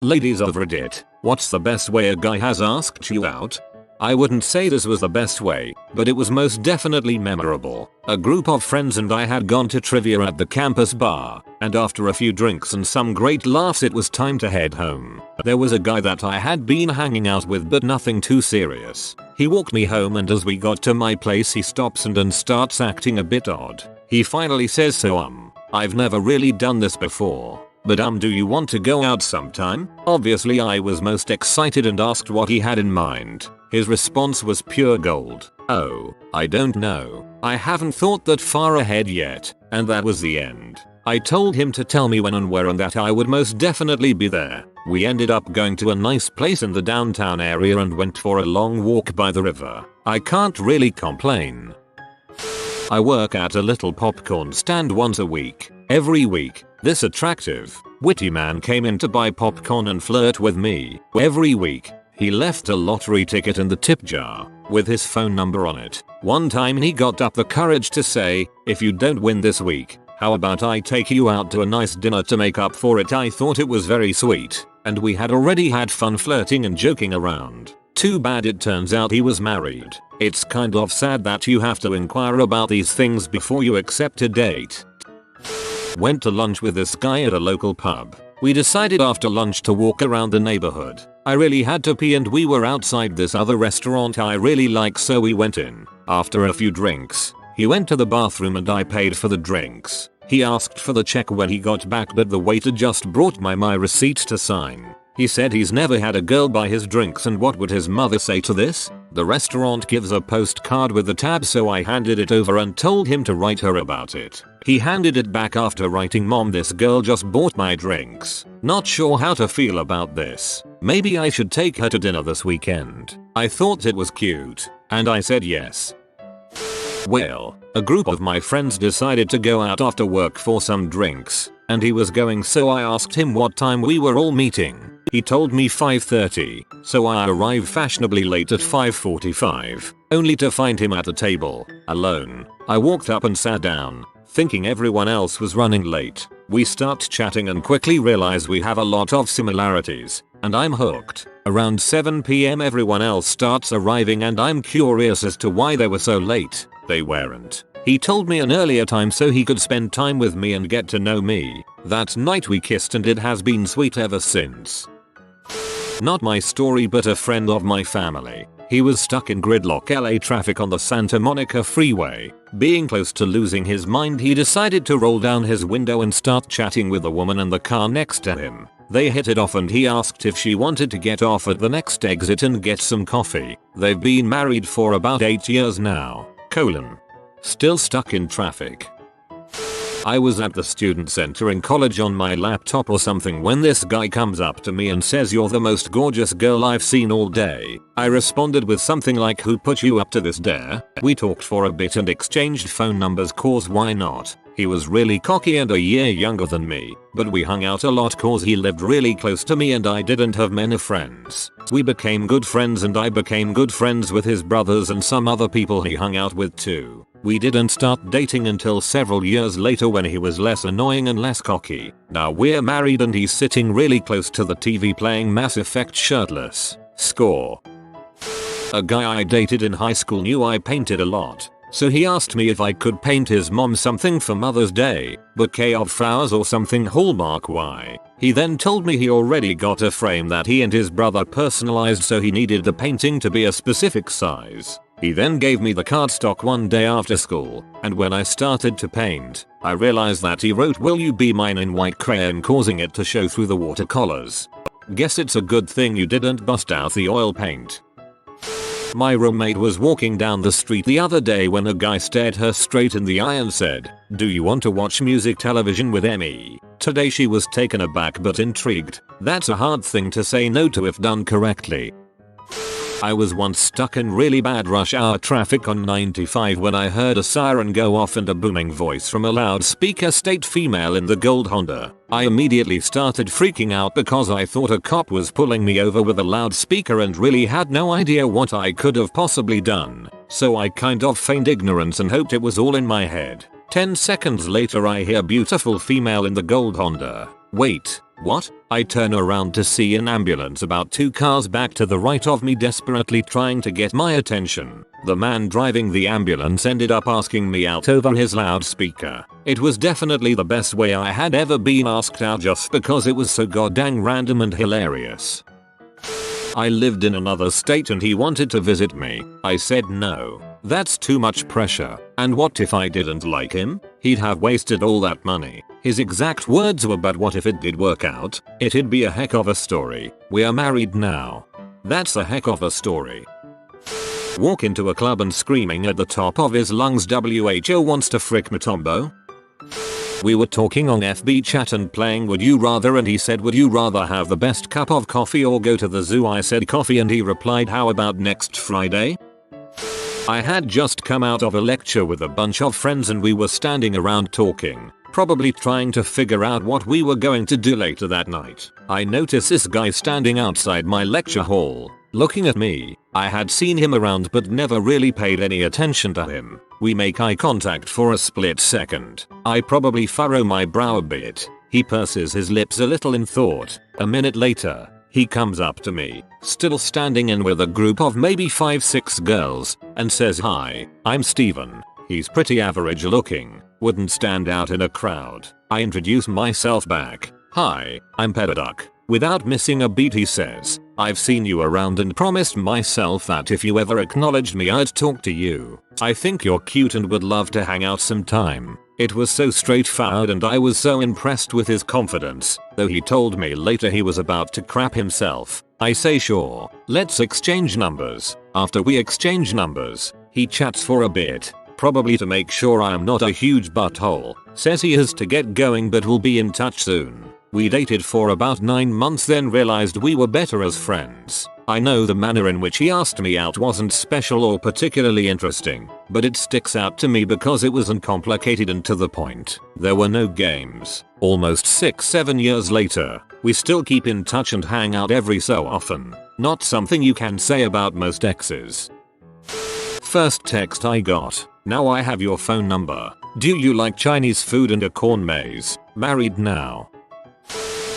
Ladies of Reddit, what's the best way a guy has asked you out? I wouldn't say this was the best way, but it was most definitely memorable. A group of friends and I had gone to trivia at the campus bar, and after a few drinks and some great laughs it was time to head home. There was a guy that I had been hanging out with but nothing too serious. He walked me home and as we got to my place he stops and starts acting a bit odd. He finally says, so I've never really done this before. But do you want to go out sometime? Obviously I was most excited and asked what he had in mind. His response was pure gold. Oh, I don't know. I haven't thought that far ahead yet. And that was the end. I told him to tell me when and where and that I would most definitely be there. We ended up going to a nice place in the downtown area and went for a long walk by the river. I can't really complain. I work at a little popcorn stand once a week. Every week, this attractive, witty man came in to buy popcorn and flirt with me. Every week, he left a lottery ticket in the tip jar with his phone number on it. One time he got up the courage to say, if you don't win this week, how about I take you out to a nice dinner to make up for it? I thought it was very sweet, and we had already had fun flirting and joking around. Too bad it turns out he was married. It's kind of sad that you have to inquire about these things before you accept a date. Went to lunch with this guy at a local pub. We decided after lunch to walk around the neighborhood. I really had to pee and we were outside this other restaurant I really like, so we went in. After a few drinks, he went to the bathroom and I paid for the drinks. He asked for the check when he got back but the waiter just brought my receipt to sign. He said he's never had a girl buy his drinks and what would his mother say to this? The restaurant gives a postcard with a tab, so I handed it over and told him to write her about it. He handed it back after writing, Mom, this girl just bought my drinks. Not sure how to feel about this. Maybe I should take her to dinner this weekend. I thought it was cute, and I said yes. Well, a group of my friends decided to go out after work for some drinks, and he was going, so I asked him what time we were all meeting. He told me 5:30, so I arrived fashionably late at 5:45, only to find him at the table, alone. I walked up and sat down, thinking everyone else was running late. We start chatting and quickly realize we have a lot of similarities, and I'm hooked. Around 7 PM everyone else starts arriving and I'm curious as to why they were so late. They weren't. He told me an earlier time so he could spend time with me and get to know me. That night we kissed and it has been sweet ever since. Not my story but a friend of my family. He was stuck in gridlock LA traffic on the Santa Monica freeway. Being close to losing his mind, he decided to roll down his window and start chatting with the woman in the car next to him. They hit it off and he asked if she wanted to get off at the next exit and get some coffee. They've been married for about 8 years now. Still stuck in traffic. I was at the student center in college on my laptop or something when this guy comes up to me and says, you're the most gorgeous girl I've seen all day. I responded with something like, who put you up to this dare? We talked for a bit and exchanged phone numbers cause why not. He was really cocky and a year younger than me, but we hung out a lot cause he lived really close to me and I didn't have many friends. We became good friends and I became good friends with his brothers and some other people he hung out with too. We didn't start dating until several years later when he was less annoying and less cocky. Now we're married and he's sitting really close to the TV playing Mass Effect shirtless. Score. A guy I dated in high school knew I painted a lot. So he asked me if I could paint his mom something for Mother's Day, bouquet of flowers or something Hallmark Y. He then told me he already got a frame that he and his brother personalized, so he needed the painting to be a specific size. He then gave me the cardstock one day after school, and when I started to paint, I realized that he wrote "Will you be mine" in white crayon, causing it to show through the watercolors. Guess it's a good thing you didn't bust out the oil paint. My roommate was walking down the street the other day when a guy stared her straight in the eye and said, "Do you want to watch music television with me?" Today she was taken aback but intrigued. That's a hard thing to say no to if done correctly. I was once stuck in really bad rush hour traffic on 95 when I heard a siren go off and a booming voice from a loudspeaker state, "Female in the gold Honda." I immediately started freaking out because I thought a cop was pulling me over with a loudspeaker and really had no idea what I could have possibly done. So I kind of feigned ignorance and hoped it was all in my head. 10 seconds later I hear beautiful female in the gold Honda. Wait, what? I turn around to see an ambulance about 2 cars back to the right of me desperately trying to get my attention. The man driving the ambulance ended up asking me out over his loudspeaker. It was definitely the best way I had ever been asked out just because it was so goddamn random and hilarious. I lived in another state and he wanted to visit me. I said no. That's too much pressure. And what if I didn't like him? He'd have wasted all that money. His exact words were, but what if it did work out? It'd be a heck of a story. We are married now. That's a heck of a story. Walk into a club and screaming at the top of his lungs WHO wants to frick Matombo? We were talking on FB chat and playing Would You Rather and he said would you rather have the best cup of coffee or go to the zoo? I said coffee and he replied how about next Friday? I had just come out of a lecture with a bunch of friends and we were standing around talking, probably trying to figure out what we were going to do later that night. I noticed this guy standing outside my lecture hall, looking at me. I had seen him around but never really paid any attention to him. We make eye contact for a split second. I probably furrow my brow a bit. He purses his lips a little in thought. A minute later, he comes up to me, still standing in with a group of maybe 5-6 girls, and says hi, I'm Steven. He's pretty average looking, wouldn't stand out in a crowd. I introduce myself back. Hi, I'm Pedaduck. Without missing a beat he says, I've seen you around and promised myself that if you ever acknowledged me I'd talk to you. I think you're cute and would love to hang out sometime. It was so straightforward and I was so impressed with his confidence, though he told me later he was about to crap himself. I say sure, let's exchange numbers. After we exchange numbers, he chats for a bit, probably to make sure I am not a huge butthole. Says he has to get going but will be in touch soon. We dated for about 9 months then realized we were better as friends. I know the manner in which he asked me out wasn't special or particularly interesting, but it sticks out to me because it was uncomplicated and to the point. There were no games. Almost 6-7 years later, we still keep in touch and hang out every so often. Not something you can say about most exes. First text I got. Now I have your phone number. Do you like Chinese food and a corn maze? Married now.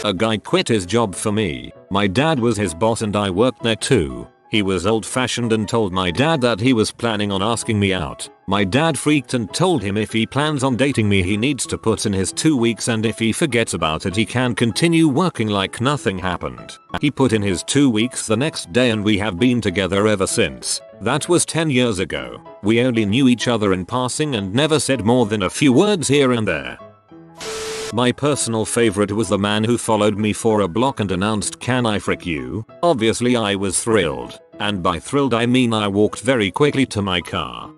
A guy quit his job for me. My dad was his boss and I worked there too. He was old-fashioned and told my dad that he was planning on asking me out. My dad freaked and told him if he plans on dating me he needs to put in his 2 weeks and if he forgets about it he can continue working like nothing happened. He put in his 2 weeks the next day and we have been together ever since. That was 10 years ago. We only knew each other in passing and never said more than a few words here and there. My personal favorite was the man who followed me for a block and announced can I frick you? Obviously I was thrilled, and by thrilled I mean I walked very quickly to my car.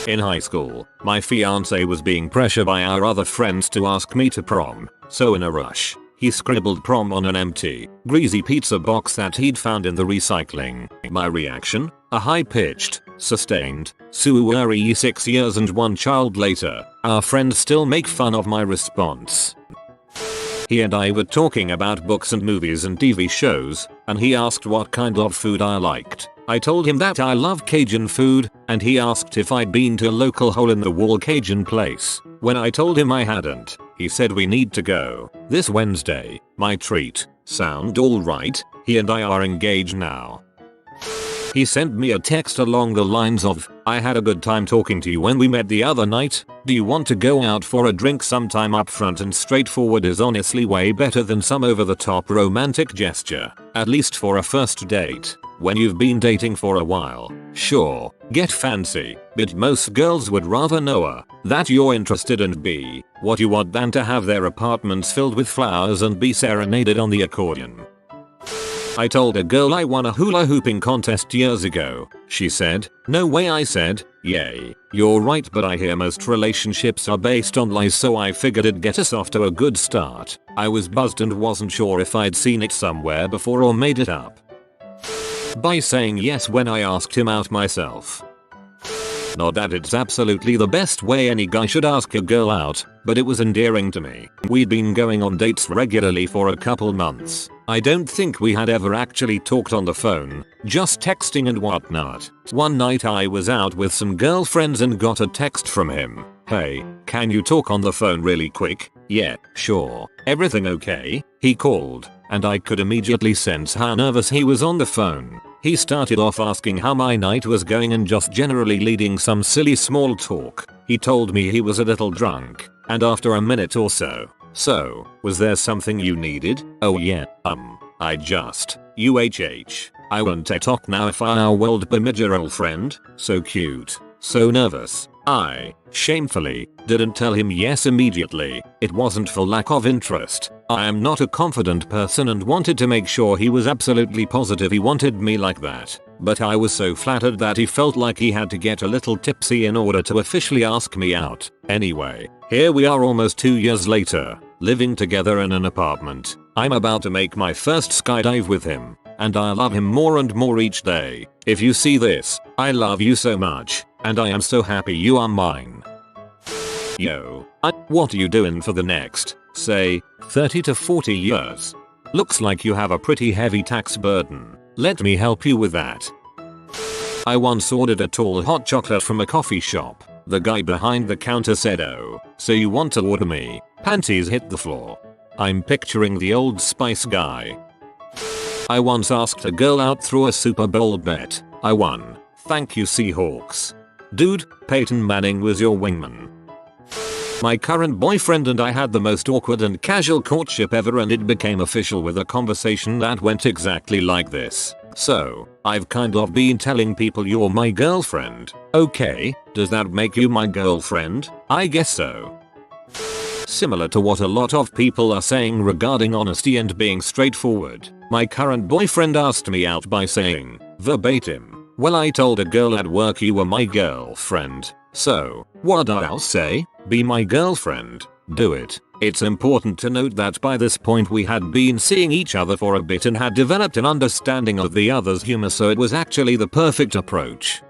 In high school, my fiance was being pressured by our other friends to ask me to prom, so in a rush, he scribbled prom on an empty, greasy pizza box that he'd found in the recycling. My reaction? A high-pitched, sustained, "Suuari." 6 years and 1 child later, our friends still make fun of my response. He and I were talking about books and movies and TV shows, and he asked what kind of food I liked. I told him that I love Cajun food, and he asked if I'd been to a local hole-in-the-wall Cajun place. When I told him I hadn't, he said we need to go. This Wednesday, my treat. Sound alright? He and I are engaged now. He sent me a text along the lines of, I had a good time talking to you when we met the other night. Do you want to go out for a drink sometime? Upfront and straightforward is honestly way better than some over-the-top romantic gesture, at least for a first date. When you've been dating for a while, sure, get fancy, but most girls would rather know A, that you're interested and B, what you want than to have their apartments filled with flowers and be serenaded on the accordion. I told a girl I won a hula hooping contest years ago. She said, no way. I said, yay, you're right, but I hear most relationships are based on lies, so I figured it'd get us off to a good start. I was buzzed and wasn't sure if I'd seen it somewhere before or made it up. By saying yes when I asked him out myself. Not that it's absolutely the best way any guy should ask a girl out, but it was endearing to me. We'd been going on dates regularly for a couple months. I don't think we had ever actually talked on the phone, just texting and whatnot. One night I was out with some girlfriends and got a text from him. "Hey, can you talk on the phone really quick?" "Yeah, sure. Everything okay?" He called, and I could immediately sense how nervous he was on the phone. He started off asking how my night was going and just generally leading some silly small talk. He told me he was a little drunk, and after a minute or so, "So, was there something you needed?" "Oh yeah, I want to talk now if I will be my girlfriend." So cute. So nervous. I, shamefully, didn't tell him yes immediately. It wasn't for lack of interest. I am not a confident person and wanted to make sure he was absolutely positive he wanted me like that. But I was so flattered that he felt like he had to get a little tipsy in order to officially ask me out. Anyway, here we are almost 2 years later, living together in an apartment. I'm about to make my first skydive with him, and I love him more and more each day. If you see this, I love you so much, and I am so happy you are mine. Yo, what are you doing for the next, say, 30 to 40 years? Looks like you have a pretty heavy tax burden. Let me help you with that. I once ordered a tall hot chocolate from a coffee shop. The guy behind the counter said, "Oh, so you want to order me?" Panties hit the floor. I'm picturing the Old Spice guy. I once asked a girl out through a Super Bowl bet. I won. Thank you, Seahawks. Dude, Peyton Manning was your wingman. My current boyfriend and I had the most awkward and casual courtship ever, and it became official with a conversation that went exactly like this. "So, I've kind of been telling people you're my girlfriend. Okay, does that make you my girlfriend?" "I guess so." Similar to what a lot of people are saying regarding honesty and being straightforward, my current boyfriend asked me out by saying, verbatim, "Well, I told a girl at work you were my girlfriend. So, what'd I say? Be my girlfriend. Do it." It's important to note that by this point we had been seeing each other for a bit and had developed an understanding of the other's humor, so it was actually the perfect approach.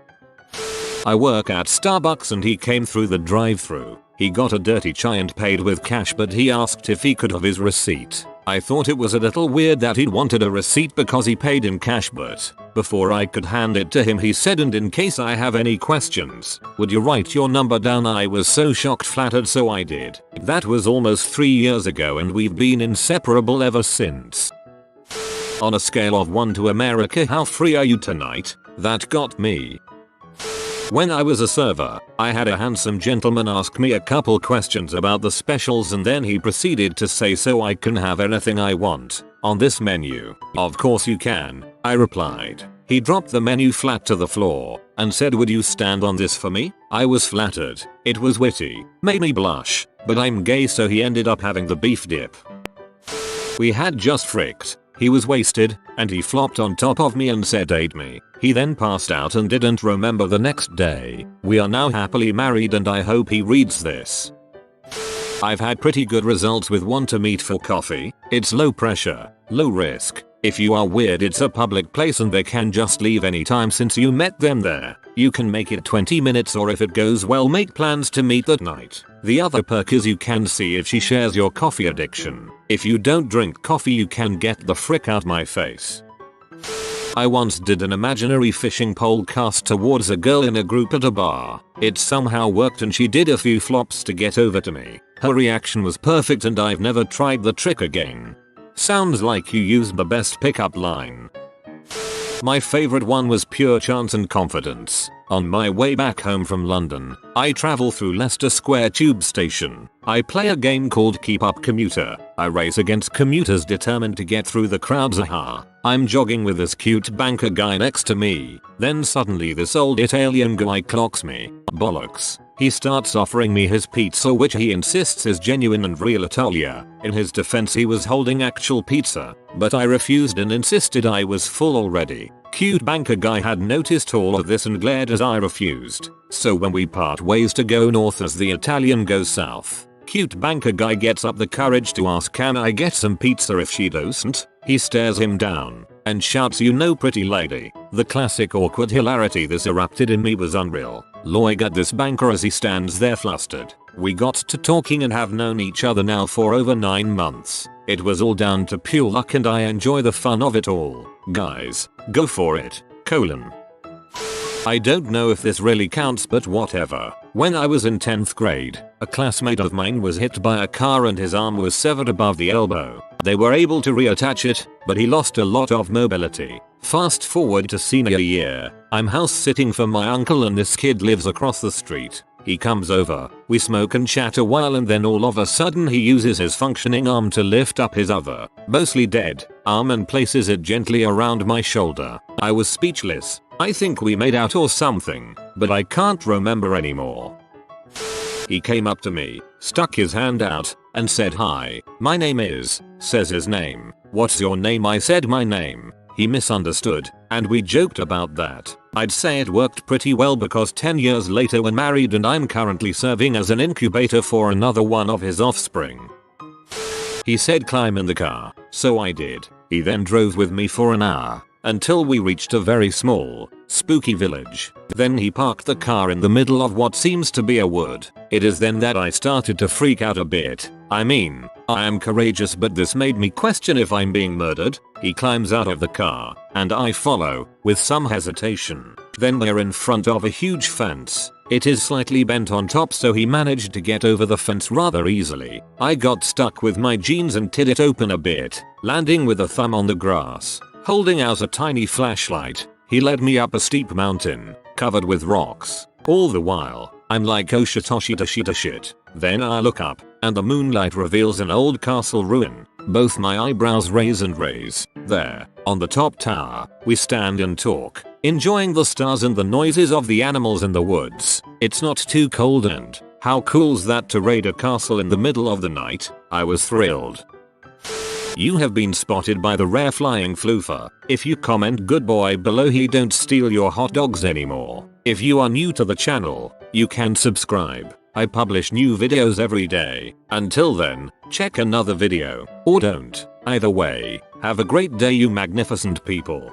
I work at Starbucks and he came through the drive-thru. He got a dirty chai and paid with cash, but he asked if he could have his receipt. I thought it was a little weird that he'd wanted a receipt because he paid in cash, but before I could hand it to him he said, "And in case I have any questions, would you write your number down?" I was so shocked, flattered, so I did. That was almost 3 years ago and we've been inseparable ever since. On a scale of 1 to America, how free are you tonight? That got me. When I was a server, I had a handsome gentleman ask me a couple questions about the specials and then he proceeded to say, "So I can have anything I want on this menu?" "Of course you can," I replied. He dropped the menu flat to the floor and said, "Would you stand on this for me?" I was flattered. It was witty, made me blush, but I'm gay, so he ended up having the beef dip. We had just fricked. He was wasted, and he flopped on top of me and said, "Ate me." He then passed out and didn't remember the next day. We are now happily married and I hope he reads this. I've had pretty good results with one to meet for coffee. It's low pressure, low risk. If you are weird, it's a public place and they can just leave anytime since you met them there. You can make it 20 minutes or if it goes well make plans to meet that night. The other perk is you can see if she shares your coffee addiction. If you don't drink coffee you can get the frick out my face. I once did an imaginary fishing pole cast towards a girl in a group at a bar. It somehow worked and she did a few flops to get over to me. Her reaction was perfect and I've never tried the trick again. Sounds like you used the best pickup line. My favorite one was pure chance and confidence. On my way back home from London, I travel through Leicester Square tube station. I play a game called Keep Up Commuter. I race against commuters determined to get through the crowds. I'm jogging with this cute banker guy next to me. Then suddenly this old Italian guy clocks me. Bollocks. He starts offering me his pizza, which he insists is genuine and real Italia. In his defense, he was holding actual pizza, but I refused and insisted I was full already. Cute banker guy had noticed all of this and glared as I refused. So when we part ways to go north as the Italian goes south, cute banker guy gets up the courage to ask, "Can I get some pizza if she doesn't?" He stares him down and shouts, "You know, pretty lady." The classic awkward hilarity this erupted in me was unreal. Loig at this banker as he stands there flustered. We got to talking and have known each other now for over 9 months. It was all down to pure luck and I enjoy the fun of it all. Guys, go for it. I don't know if this really counts but whatever. When I was in 10th grade, a classmate of mine was hit by a car and his arm was severed above the elbow. They were able to reattach it, but he lost a lot of mobility. Fast forward to senior year, I'm house sitting for my uncle and this kid lives across the street. He comes over, we smoke and chat a while and then all of a sudden he uses his functioning arm to lift up his other, mostly dead, arm and places it gently around my shoulder. I was speechless. I think we made out or something, but I can't remember anymore. He came up to me, stuck his hand out, and said hi, my name is, says his name. What's your name? I said my name. He misunderstood, and we joked about that. I'd say it worked pretty well because 10 years later we're married and I'm currently serving as an incubator for another one of his offspring. He said climb in the car, so I did. He then drove with me for an hour, until we reached a very small, spooky village. Then he parked the car in the middle of what seems to be a wood. It is then that I started to freak out a bit. I mean, I am courageous but this made me question if I'm being murdered. He climbs out of the car, and I follow, with some hesitation. Then we're in front of a huge fence. It is slightly bent on top so he managed to get over the fence rather easily. I got stuck with my jeans and tied it open a bit, landing with a thumb on the grass. Holding out a tiny flashlight, he led me up a steep mountain, covered with rocks. All the while, I'm like oh shit oh shit oh shit oh shit. Then I look up, and the moonlight reveals an old castle ruin. Both my eyebrows raise and raise. There, on the top tower, we stand and talk, enjoying the stars and the noises of the animals in the woods. It's not too cold and, how cool's that to raid a castle in the middle of the night? I was thrilled. You have been spotted by the rare flying floofer. If you comment good boy below he don't steal your hot dogs anymore. If you are new to the channel, you can subscribe. I publish new videos every day. Until then, check another video, or don't. Either way, have a great day you magnificent people.